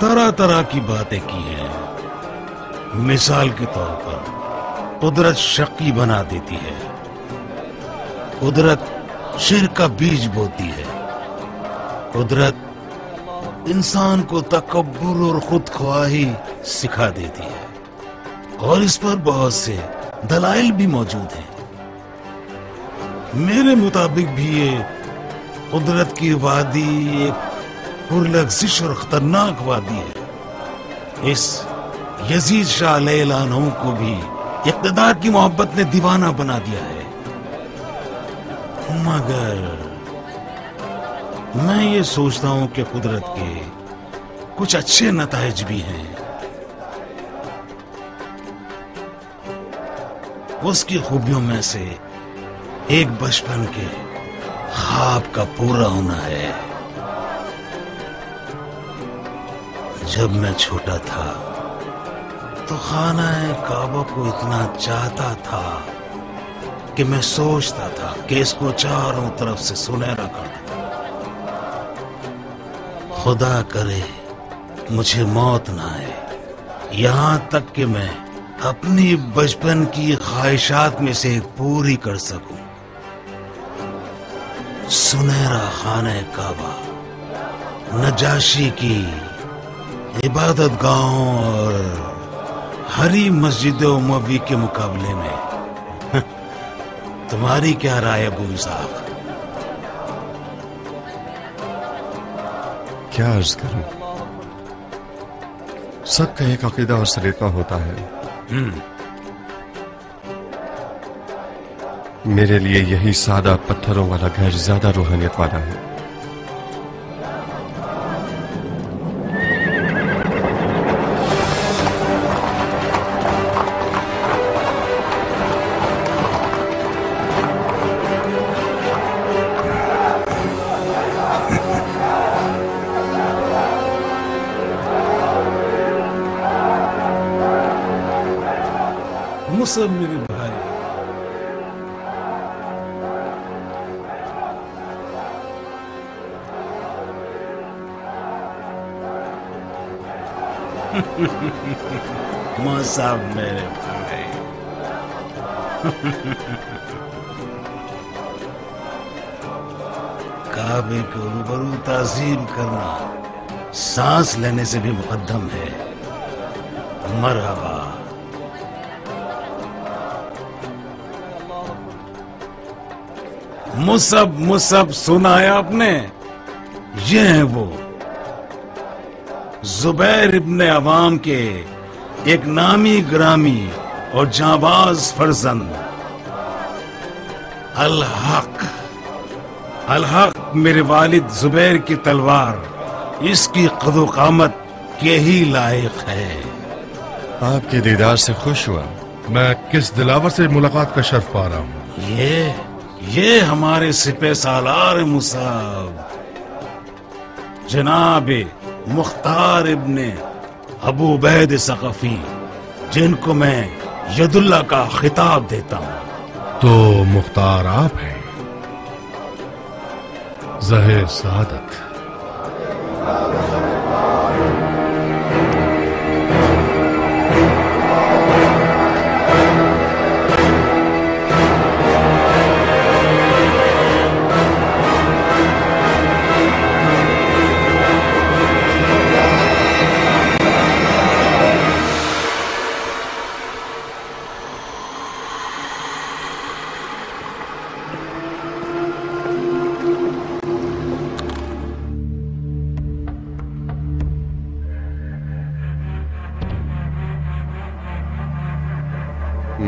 [SPEAKER 6] طرح طرح کی باتیں کی ہیں. مثال کے طور پر قدرت شقی بنا دیتی ہے، قدرت شر کا بیج بوتی ہے، قدرت انسان کو تکبر اور خود خواہی سکھا دیتی ہے، اور اس پر بہت سے دلائل بھی موجود ہیں. میرے مطابق بھی یہ قدرت کی وادی ایک پرلغزش اور خطرناک وادی ہے. اس یزید شاہ علیہ العنہ کو بھی اقتدار کی محبت نے دیوانہ بنا دیا ہے. مگر میں یہ سوچتا ہوں کہ قدرت کے کچھ اچھے نتائج بھی ہیں. اس کی خوبیوں میں سے ایک بچپن کے خواب کا پورا ہونا ہے. جب میں چھوٹا تھا تو خانہ کعبہ کو اتنا چاہتا تھا کہ میں سوچتا تھا کہ اس کو چاروں طرف سے سنہرا کر دوں. خدا کرے مجھے موت نہ آئے یہاں تک کہ میں اپنی بچپن کی خواہشات میں سے پوری کر سکوں. سنہرا خانہ کعبہ نجاشی کی عبادت گاہوں اور ہری مسجد اموی کے مقابلے میں تمہاری کیا رائے ابو اسحاق؟
[SPEAKER 9] کیا عرض کروں، سب کا ایک عقیدہ اور سلیقہ ہوتا ہے. میرے لیے یہی سادہ پتھروں والا گھر زیادہ روحانیت والا ہے.
[SPEAKER 6] مصعب میرے بھائی، مصعب میرے بھائی، کعبے کے روبرو تعظیم کرنا سانس لینے سے بھی مقدم ہے. مرحبا. مصعب سنا ہے آپ نے؟ یہ ہیں وہ زبیر ابن عوام کے ایک نامی گرامی اور جانباز فرزند الحق میرے والد زبیر کی تلوار اس کی قد و قامت کے ہی لائق ہے.
[SPEAKER 9] آپ کے دیدار سے خوش ہوا.
[SPEAKER 17] میں کس دلاور سے ملاقات کا شرف پا رہا ہوں؟
[SPEAKER 6] یہ ہمارے سپہ سالار مصعب جناب مختار ابن ابو عبید ثقفی، جن کو میں ید اللہ کا خطاب دیتا ہوں.
[SPEAKER 17] تو مختار آپ ہیں؟ ظاہر سعادت.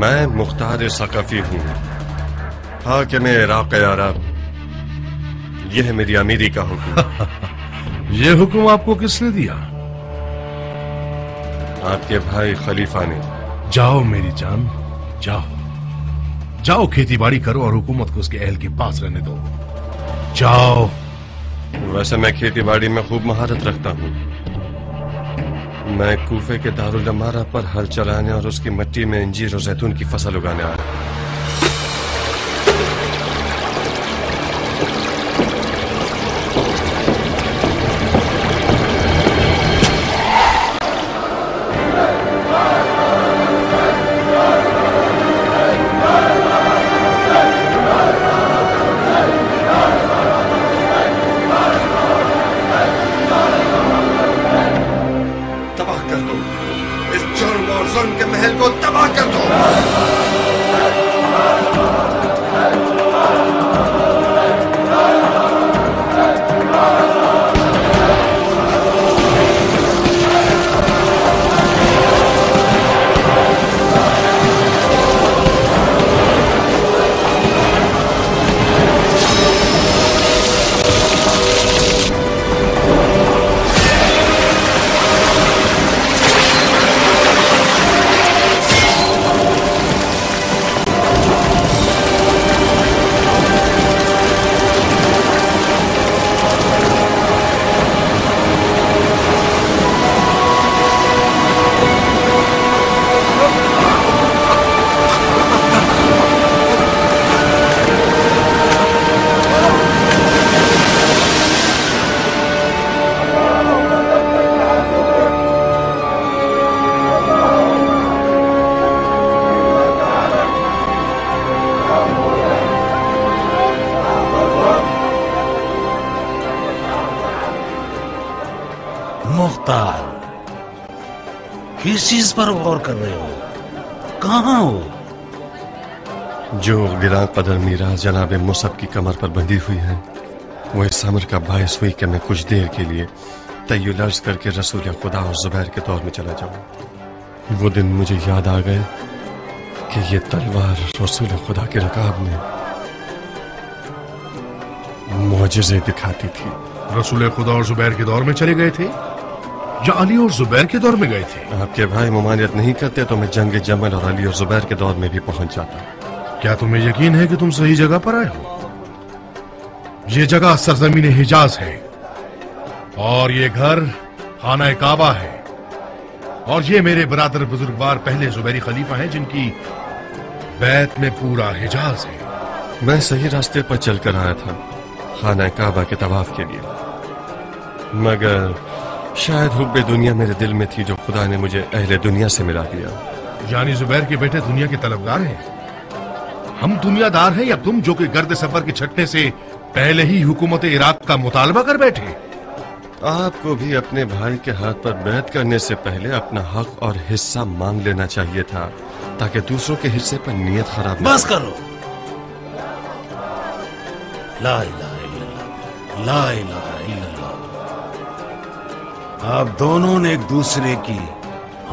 [SPEAKER 9] میں مختار ثقفی ہوں، حاکم عراق عرب. یہ ہے میری امیری کا حکم.
[SPEAKER 17] یہ حکم آپ کو کس نے دیا؟
[SPEAKER 9] آپ کے بھائی خلیفہ نے.
[SPEAKER 17] جاؤ میری جان، جاؤ کھیتی باڑی کرو اور حکومت کو اس کے اہل کے پاس رہنے دو. جاؤ.
[SPEAKER 9] ویسے میں کھیتی باڑی میں خوب مہارت رکھتا ہوں. میں کوفے کے دارالعمارہ پر ہل چلانے اور اس کی مٹی میں انجیر اور زیتون کی فصل اگانے آیا.
[SPEAKER 8] जुल्म के महल को तबाह कर दो।
[SPEAKER 17] मुख्तार, किस चीज पर गौर कर रहे हो? कहाँ हो?
[SPEAKER 9] जो गिरां कदर मीराज जनाब मुसब की कमर पर बंधी हुई है, वो इस अमर का बायस हुई कि मैं कुछ देर के लिए तय्युल अर्ज करके रसूल खुदा और जुबैर के दौर में चला जाऊं। वो दिन मुझे याद आ गए कि ये तलवार रसूल खुदा के रकाब में मुआजिज़े दिखाती थी।
[SPEAKER 17] रसूल खुदा और जुबैर के दौर में चले गए थे या अली और जुबैर के दौर में गए थे?
[SPEAKER 9] आपके भाई ममानियत नहीं करते तो मैं जंग जमल और अली और जुबैर के दौर में भी पहुंच जाता।
[SPEAKER 17] क्या तुम्हें यकीन है कि तुम सही जगह पर आए हो? ये जगह सरजमीन हिजाज है और ये घर खाना काबा है और ये मेरे बरादर बुजुर्गवार पहले जुबैरी खलीफा हैं जिनकी बैत में पूरा हिजाज है।
[SPEAKER 9] मैं सही रास्ते पर चलकर आया था खाना काबा के तवाफ के लिए, मगर शायद हुब्बे दुनिया मेरे दिल में थी जो खुदा ने मुझे अहले दुनिया से मिला दिया।
[SPEAKER 17] यानी जुबैर के बेटे दुनिया के तलबगार हैं। हम दुनियादार हैं या तुम जो कि गर्द सफर के छटने से पहले ही हुकूमत इराक का मुतालबा कर बैठे?
[SPEAKER 9] आपको भी अपने भाई के हाथ पर बैत करने से पहले अपना हक और हिस्सा मांग लेना चाहिए था ताकि दूसरों के हिस्से पर नीयत खराब न
[SPEAKER 17] बस करो। ला इलाहा इल्लल्लाह, ला इलाहा इल्लल्लाह। आप दोनों ने एक दूसरे की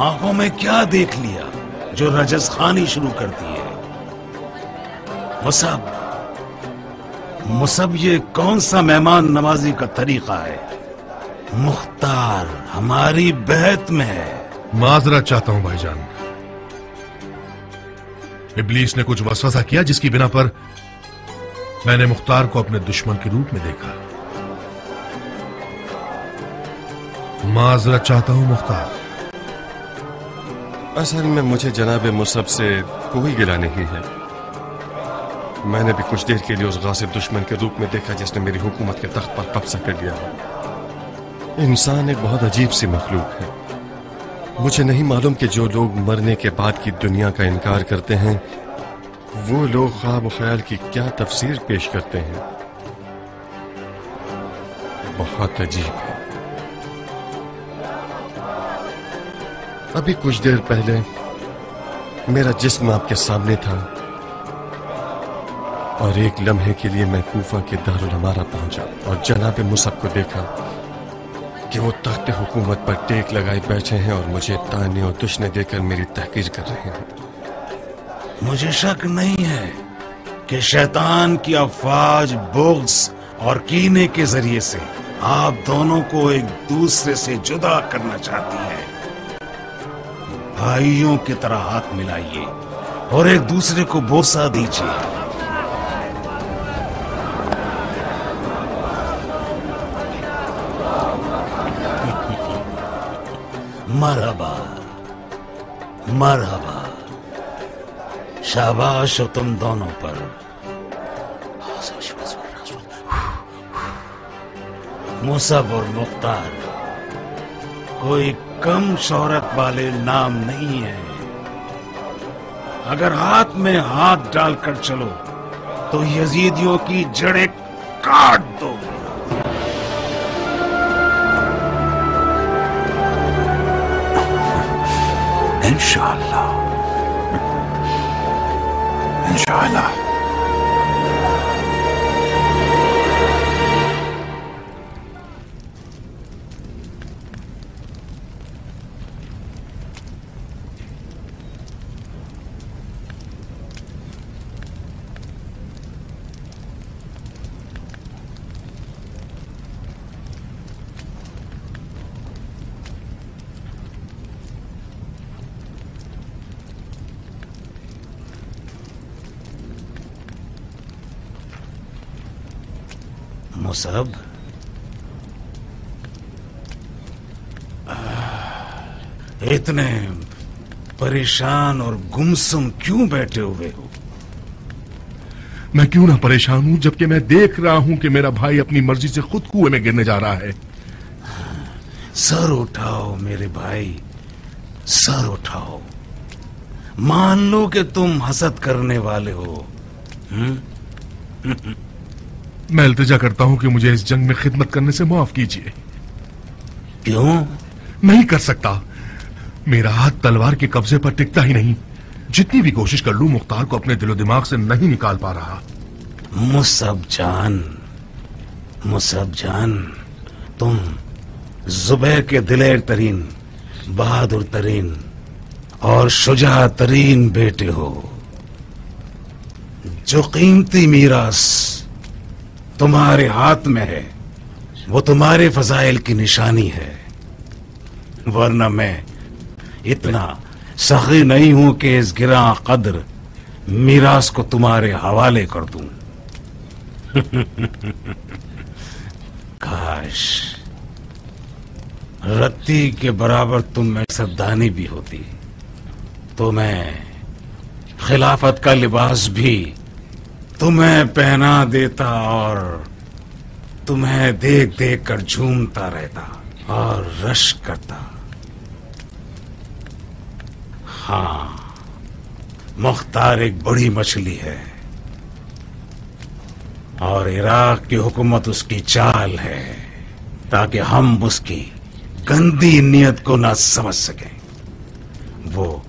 [SPEAKER 17] आंखों में क्या देख लिया जो रजस खानी शुरू कर दी है? मुसब ये कौन सा मेहमान नवाजी का तरीका है? मुख्तार हमारी बैत में है। माजरत चाहता हूं भाईजान, इब्लीस ने कुछ वसवसा किया जिसकी बिना पर मैंने मुख्तार को अपने दुश्मन के रूप में देखा। माजरत चाहता हूं मुख्तार।
[SPEAKER 9] असल में मुझे जनाब मुसब से कोई गिला नहीं है। मैंने भी कुछ देर के लिए उस गासिब दुश्मन के रूप में देखा जिसने मेरी हुकूमत के तख्त पर कब्जा कर लिया है। इंसान एक बहुत अजीब सी मखलूक है। मुझे नहीं मालूम कि जो लोग मरने के बाद की दुनिया का इनकार करते हैं वो लोग ख्वाब ख्याल की क्या तफसीर पेश करते हैं। बहुत अजीब है। अभी कुछ देर पहले मेरा जिस्म आपके सामने था और एक लम्हे के लिए मैं कूफा के दारुल हमारा पहुंचा और जनाब मुसब को देखा कि वो तख्त हुकूमत पर टेक लगाए बैठे हैं और मुझे ताने और दुश्मने देकर मेरी तहकीर कर रहे हैं।
[SPEAKER 17] मुझे शक नहीं है कि शैतान की अफवाज बुग़्ज़ और कीने के जरिए से आप दोनों को एक दूसरे से जुदा करना चाहती है। भाइयों की तरह हाथ मिलाइए और एक दूसरे को बोसा दीजिए। मरहबा मरहबा, शाबाश हो तुम दोनों पर। मुसब और मुख्तार कोई कम शोहरत वाले नाम नहीं है। अगर हाथ में हाथ डालकर चलो तो यजीदियों की जड़ें काट दो।
[SPEAKER 16] इंशाअल्लाह, इंशाअल्लाह।
[SPEAKER 6] मुसब, इतने परेशान और गुमसुम क्यों बैठे हुए हो?
[SPEAKER 17] मैं क्यों ना परेशान हूं, जबकि मैं देख रहा हूं कि मेरा भाई अपनी मर्जी से खुद कुएं में गिरने जा रहा है।
[SPEAKER 6] सर उठाओ मेरे भाई, सर उठाओ। मान लो कि तुम हसद करने वाले हो।
[SPEAKER 17] मैं इल्तिजा करता हूं कि मुझे इस जंग में खिदमत करने से माफ कीजिए।
[SPEAKER 6] क्यों?
[SPEAKER 17] नहीं कर सकता, मेरा हाथ तलवार के कब्जे पर टिकता ही नहीं। जितनी भी कोशिश कर लूं, मुख्तार को अपने दिलो दिमाग से नहीं निकाल पा रहा।
[SPEAKER 6] मुसब जान, तुम जुबैर के दिलेर तरीन, बहादुर तरीन और शुजा तरीन बेटे हो। जो कीमती मीरास तुम्हारे हाथ में है, वो तुम्हारे फजाइल की निशानी है। वरना मैं इतना सखी नहीं हूं कि इस गिरा कद्र मीरास को तुम्हारे हवाले कर दूं। काश रत्ती के बराबर तुम में सद्दानी भी होती, तो मैं खिलाफत का लिबास भी तुम्हें पहना देता और तुम्हें देख देख कर झूमता रहता और रश करता। हाँ, मुख्तार एक बड़ी मछली है और इराक की हुकूमत उसकी चाल है, ताकि हम उसकी गंदी नीयत को ना समझ सकें। वो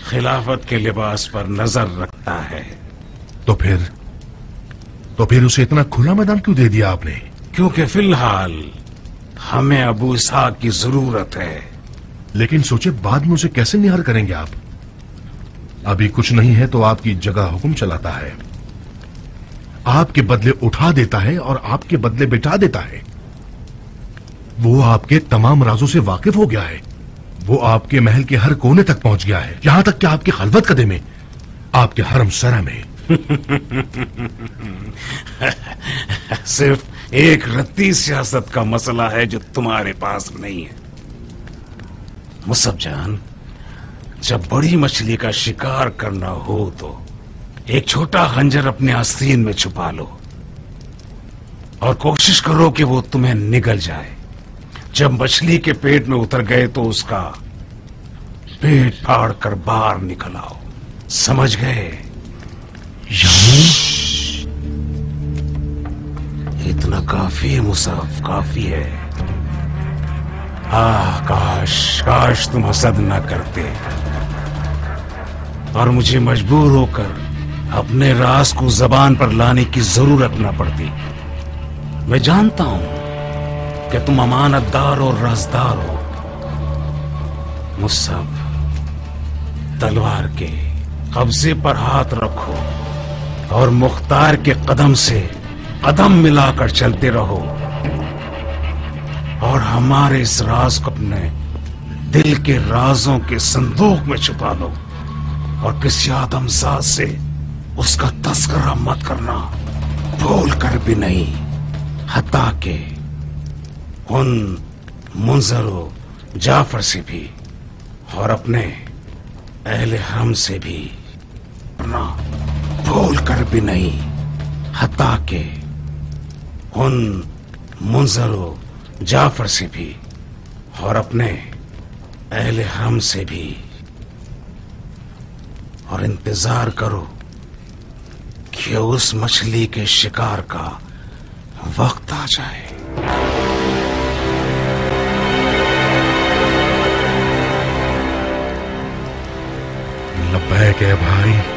[SPEAKER 6] खिलाफत के लिबास पर नजर रखता है।
[SPEAKER 17] तो फिर उसे इतना खुला मैदान क्यों दे दिया आपने?
[SPEAKER 6] क्योंकि फिलहाल हमें अबू इसहाक की जरूरत है।
[SPEAKER 17] लेकिन सोचे बाद में उसे कैसे निहार करेंगे आप? अभी कुछ नहीं है तो आपकी जगह हुक्म चलाता है, आपके बदले उठा देता है और आपके बदले बिठा देता है। वो आपके तमाम राजों से वाकिफ हो गया है। वो आपके महल के हर कोने तक पहुंच गया है, यहां तक कि आपके खलवत कदे में, आपके हरम सरा में।
[SPEAKER 6] सिर्फ एक रत्ती सियासत का मसला है जो तुम्हारे पास नहीं है। मुसब जान, जब बड़ी मछली का शिकार करना हो तो एक छोटा खंजर अपने आस्तीन में छुपा लो और कोशिश करो कि वो तुम्हें निगल जाए। जब मछली के पेट में उतर गए तो उसका पेट फाड़ कर बाहर निकल आओ। समझ गए? इतना काफी है मुसफ, काफी है। काश तुम हसद ना करते और मुझे मजबूर होकर अपने राज को जबान पर लाने की जरूरत ना पड़ती। मैं जानता हूं कि तुम अमानतदार और राजदार हो। मुसब, तलवार के कब्जे पर हाथ रखो और मुख्तार के कदम से कदम मिलाकर चलते रहो और हमारे इस राज को अपने दिल के राजों के संदूक में छुपा लो और किसी आदमजात से उसका तस्करा मत करना, भूल कर भी नहीं। हत्ता के उन मुंजरो जाफर से भी और अपने अहले हरम से भी ना भूल कर भी नहीं। हत्ता के उन मुंजरो जाफर से भी और अपने अहले हरम से भी। और इंतजार करो कि उस मछली के शिकार का वक्त आ जाए।
[SPEAKER 17] कि भाई